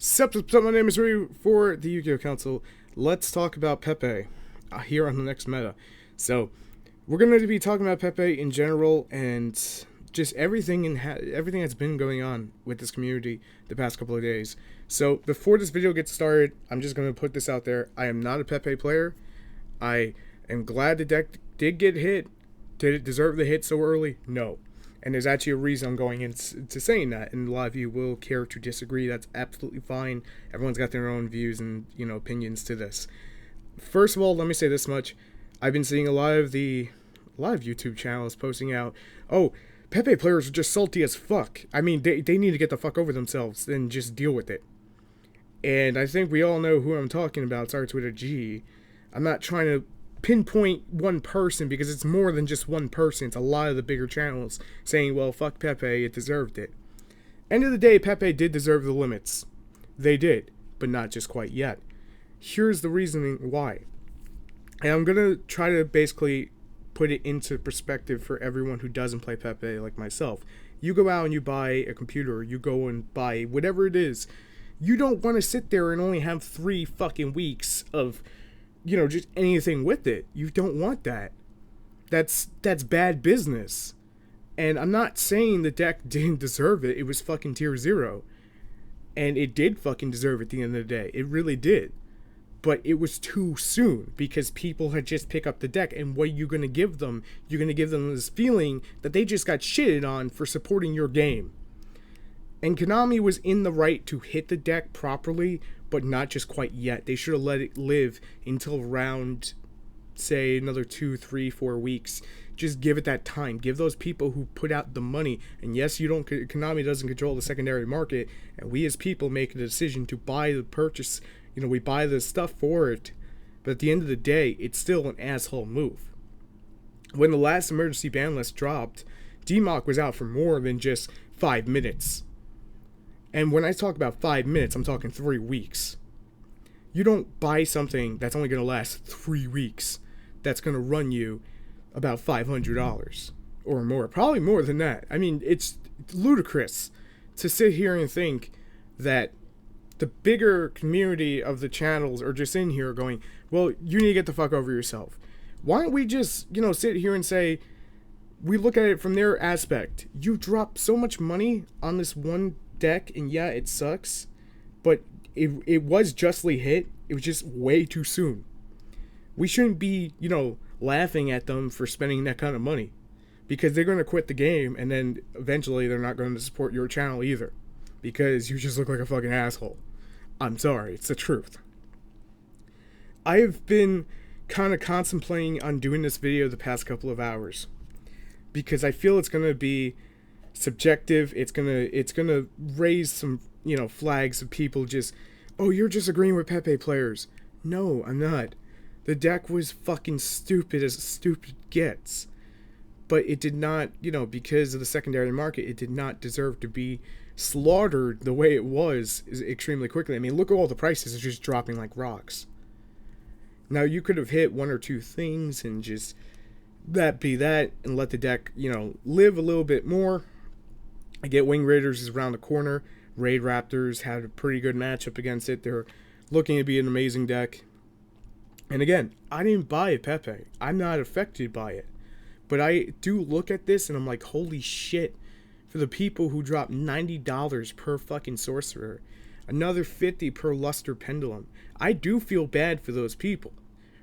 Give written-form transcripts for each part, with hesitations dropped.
Sup, my name is Rui for the Yu-Gi-Oh! Council. Let's talk about Pepe here on the next meta. So, we're going to be talking about Pepe in general and just everything everything that's been going on with this community the past couple of days. So, before this video gets started, I'm just going to put this out there. I am not a Pepe player. I am glad the deck did get hit. Did it deserve the hit so early? No. And there's actually a reason I'm going into saying that, and a lot of you will care to disagree. That's absolutely fine. Everyone's got their own views and, opinions to this. First of all, let me say this much. I've been seeing a lot of YouTube channels posting out, oh, Pepe players are just salty as fuck. I mean, they need to get the fuck over themselves and just deal with it. And I think we all know who I'm talking about. It starts with a G. I'm not trying to pinpoint one person because it's more than just one person. It's a lot of the bigger channels saying, well, fuck Pepe, it deserved it. End of the day, Pepe did deserve the limits. They did, but not just quite yet. Here's the reasoning why. And I'm going to try to basically put it into perspective for everyone who doesn't play Pepe like myself. You go out and you buy a computer, or you go and buy whatever it is. You don't want to sit there and only have 3 fucking weeks of just anything with it. You don't want that. That's bad business. And I'm not saying the deck didn't deserve it. It was fucking tier 0. And it did fucking deserve it at the end of the day. It really did. But it was too soon because people had just picked up the deck. And what are you going to give them? You're going to give them this feeling that they just got shitted on for supporting your game. And Konami was in the right to hit the deck properly, but not just quite yet. They should have let it live until around, say, another 2, 3, 4 weeks. Just give it that time. Give those people who put out the money. And yes, Konami doesn't control the secondary market, and we as people make a decision to buy the purchase. We buy the stuff for it. But at the end of the day, it's still an asshole move. When the last emergency ban list dropped, DMOC was out for more than just 5 minutes. And when I talk about 5 minutes, I'm talking 3 weeks. You don't buy something that's only going to last 3 weeks. That's going to run you about $500 or more. Probably more than that. I mean, it's ludicrous to sit here and think that the bigger community of the channels are just in here going, well, you need to get the fuck over yourself. Why don't we just, sit here and say, we look at it from their aspect. You dropped so much money on this one deck, and yeah, it sucks, but it was justly hit. It was just way too soon. We shouldn't be, laughing at them for spending that kind of money, because they're going to quit the game, and then eventually they're not going to support your channel either, because you just look like a fucking asshole. I'm sorry, it's the truth. I have been kind of contemplating on doing this video the past couple of hours, because I feel it's going to be subjective. It's gonna raise some flags of people just, oh, you're just agreeing with Pepe players. No, I'm not. The deck was fucking stupid as stupid gets, but it did not, because of the secondary market, it did not deserve to be slaughtered the way it was extremely quickly. I mean, look at all the prices are just dropping like rocks. Now you could have hit 1 or 2 things and just that be that and let the deck live a little bit more. I get Wing Raiders is around the corner. Raid Raptors had a pretty good matchup against it. They're looking to be an amazing deck. And again, I didn't buy Pepe. I'm not affected by it. But I do look at this and I'm like, holy shit. For the people who drop $90 per fucking sorcerer, another $50 per luster pendulum, I do feel bad for those people.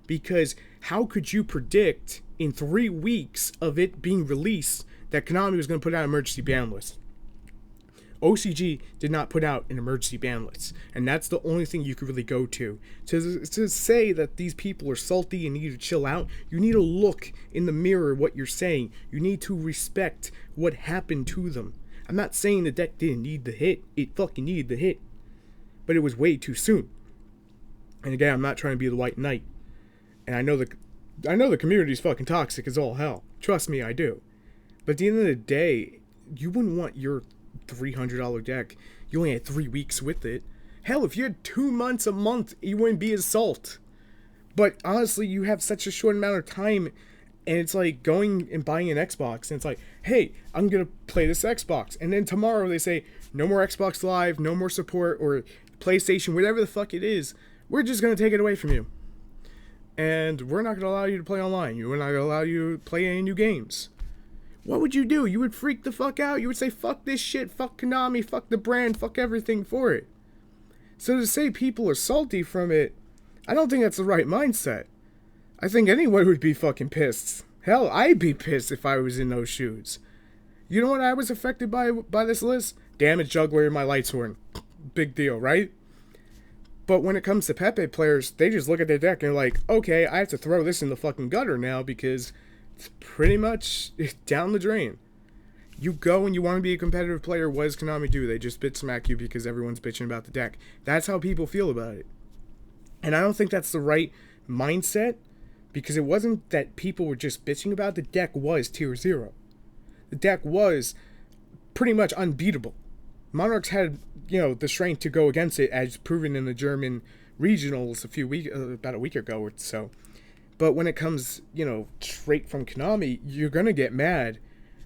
Because how could you predict in 3 weeks of it being released that Konami was going to put out an emergency ban list? OCG did not put out an emergency ban list, and that's the only thing you could really go to say that these people are salty and need to chill out. You need to look in the mirror what you're saying. You need to respect what happened to them. I'm not saying the deck didn't need the hit. It fucking needed the hit, but it was way too soon. And again, I'm not trying to be the white knight, and I know the community's fucking toxic as all hell. Trust me, I do. But at the end of the day, you wouldn't want your $300 deck. You only had 3 weeks with it. Hell, if you had 2 months, a month, you wouldn't be as salt. But honestly, you have such a short amount of time, and it's like going and buying an Xbox, and it's like, hey, I'm gonna play this Xbox, and then tomorrow they say, no more Xbox Live, no more support, or PlayStation, whatever the fuck it is, we're just going to take it away from you. And we're not going to allow you to play online. We're not going to allow you to play any new games. What would you do? You would freak the fuck out. You would say, fuck this shit, fuck Konami, fuck the brand, fuck everything for it. So to say people are salty from it, I don't think that's the right mindset. I think anyone would be fucking pissed. Hell, I'd be pissed if I was in those shoes. You know what I was affected by this list? Damaged juggler in my light sword. Big deal, right? But when it comes to Pepe players, they just look at their deck and they're like, okay, I have to throw this in the fucking gutter now because it's pretty much down the drain. You go and you want to be a competitive player, what does Konami do? They just bitch smack you because everyone's bitching about the deck. That's how people feel about it. And I don't think that's the right mindset, because it wasn't that people were just bitching about it. The deck was tier 0. The deck was pretty much unbeatable. Monarchs had, the strength to go against it, as proven in the German regionals about a week ago or so. But when it comes, straight from Konami, you're going to get mad.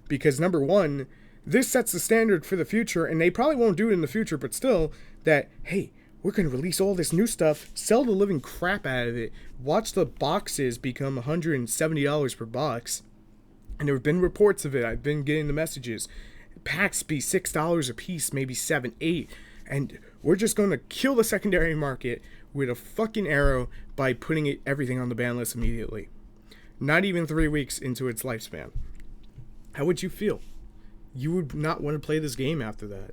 Because, number one, this sets the standard for the future, and they probably won't do it in the future, but still, that, hey, we're going to release all this new stuff, sell the living crap out of it, watch the boxes become $170 per box, and there have been reports of it, I've been getting the messages, packs be $6 a piece, maybe $7, $8, and we're just going to kill the secondary market with a fucking arrow by putting everything on the ban list immediately. Not even 3 weeks into its lifespan. How would you feel? You would not want to play this game after that.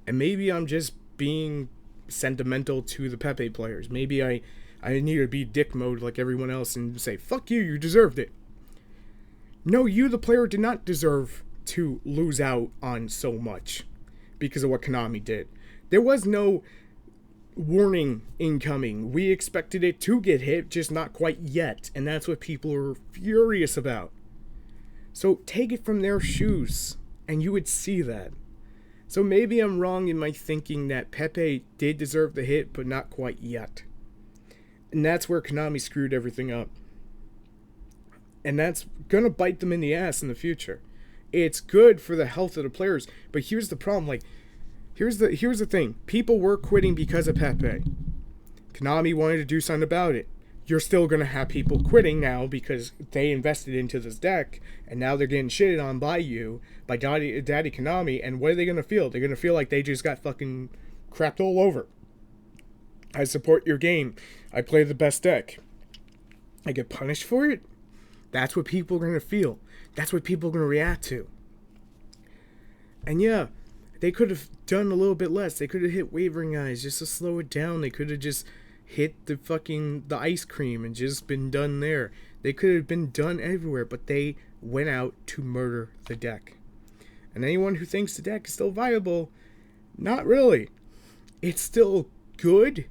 And maybe I'm just being sentimental to the Pepe players. Maybe I need to be dick mode like everyone else and say, fuck you, you deserved it. No, you, the player, did not deserve to lose out on so much because of what Konami did. There was no warning incoming. We expected it to get hit, just not quite yet. And that's what people are furious about. So take it from their shoes, and you would see that. So maybe I'm wrong in my thinking that Pepe did deserve the hit, but not quite yet. And that's where Konami screwed everything up. And that's going to bite them in the ass in the future. It's good for the health of the players, but here's the problem. Here's the thing. People were quitting because of Pepe. Konami wanted to do something about it. You're still going to have people quitting now because they invested into this deck, and now they're getting shitted on by you, by Daddy Konami, and what are they going to feel? They're going to feel like they just got fucking crapped all over. I support your game. I play the best deck. I get punished for it? That's what people are going to feel. That's what people are going to react to. And yeah, they could have done a little bit less. They could have hit Wavering Eyes just to slow it down. They could have just hit the ice cream and just been done there. They could have been done everywhere, but they went out to murder the deck. And anyone who thinks the deck is still viable, not really. It's still good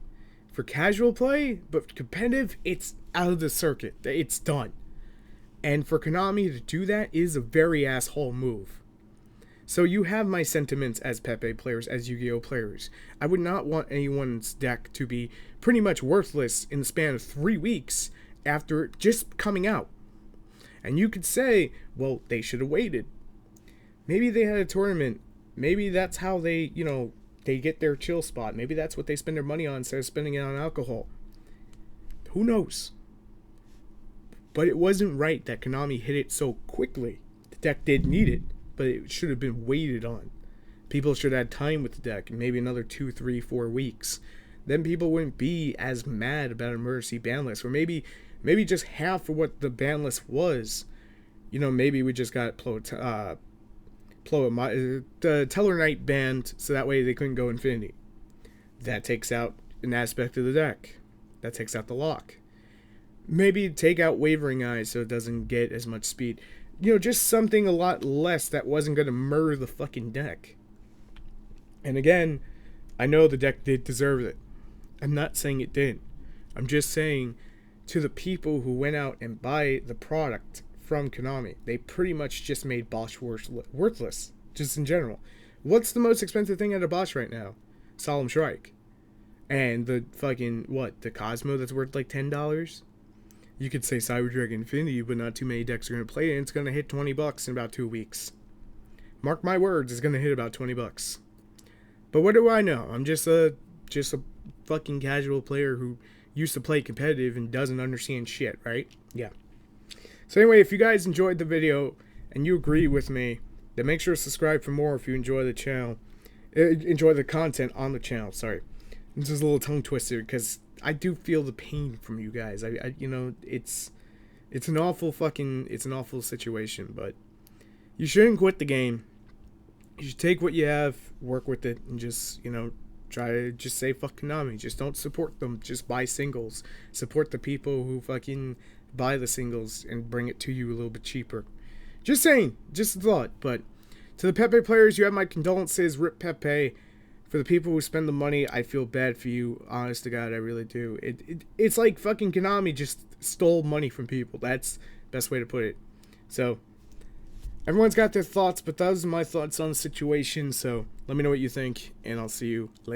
for casual play, but competitive, it's out of the circuit. It's done. And for Konami to do that is a very asshole move. So you have my sentiments as Pepe players, as Yu-Gi-Oh players. I would not want anyone's deck to be pretty much worthless in the span of 3 weeks after just coming out. And you could say, well, they should have waited. Maybe they had a tournament. Maybe that's how they, they get their chill spot. Maybe that's what they spend their money on instead of spending it on alcohol. Who knows? But it wasn't right that Konami hit it so quickly. The deck did need it, but it should have been waited on. People should have had time with the deck, and maybe another 2, 3, 4 weeks. Then people wouldn't be as mad about an emergency ban list, or maybe just half of what the ban list was. Maybe we just got the Teller Knight banned, so that way they couldn't go Infinity. That takes out an aspect of the deck. That takes out the lock. Maybe take out Wavering Eyes so it doesn't get as much speed. Just something a lot less that wasn't going to murder the fucking deck. And again, I know the deck did deserve it. I'm not saying it did. I'm just saying to the people who went out and buy the product from Konami, they pretty much just made Bosch worthless, just in general. What's the most expensive thing at a Bosch right now? Solemn Strike. And the fucking, the Cosmo that's worth like $10? You could say Cyber Dragon Infinity, but not too many decks are going to play it, and it's going to hit $20 in about 2 weeks. Mark my words, it's going to hit about $20. But what do I know? I'm just a fucking casual player who used to play competitive and doesn't understand shit, right? Yeah. So anyway, if you guys enjoyed the video and you agree with me, then make sure to subscribe for more if you enjoy the channel. Enjoy the content on the channel, sorry. This is a little tongue twister because I do feel the pain from you guys. I you know, it's an awful situation, but you shouldn't quit the game. You should take what you have, work with it, and just, you know, try to just say fuck Konami. Just don't support them. Just buy singles. Support the people who fucking buy the singles and bring it to you a little bit cheaper. Just saying. Just a thought. But to the Pepe players, you have my condolences. Rip Pepe. For the people who spend the money, I feel bad for you. Honest to God, I really do. It's like fucking Konami just stole money from people. That's the best way to put it. So, everyone's got their thoughts, but those are my thoughts on the situation. So, let me know what you think, and I'll see you later.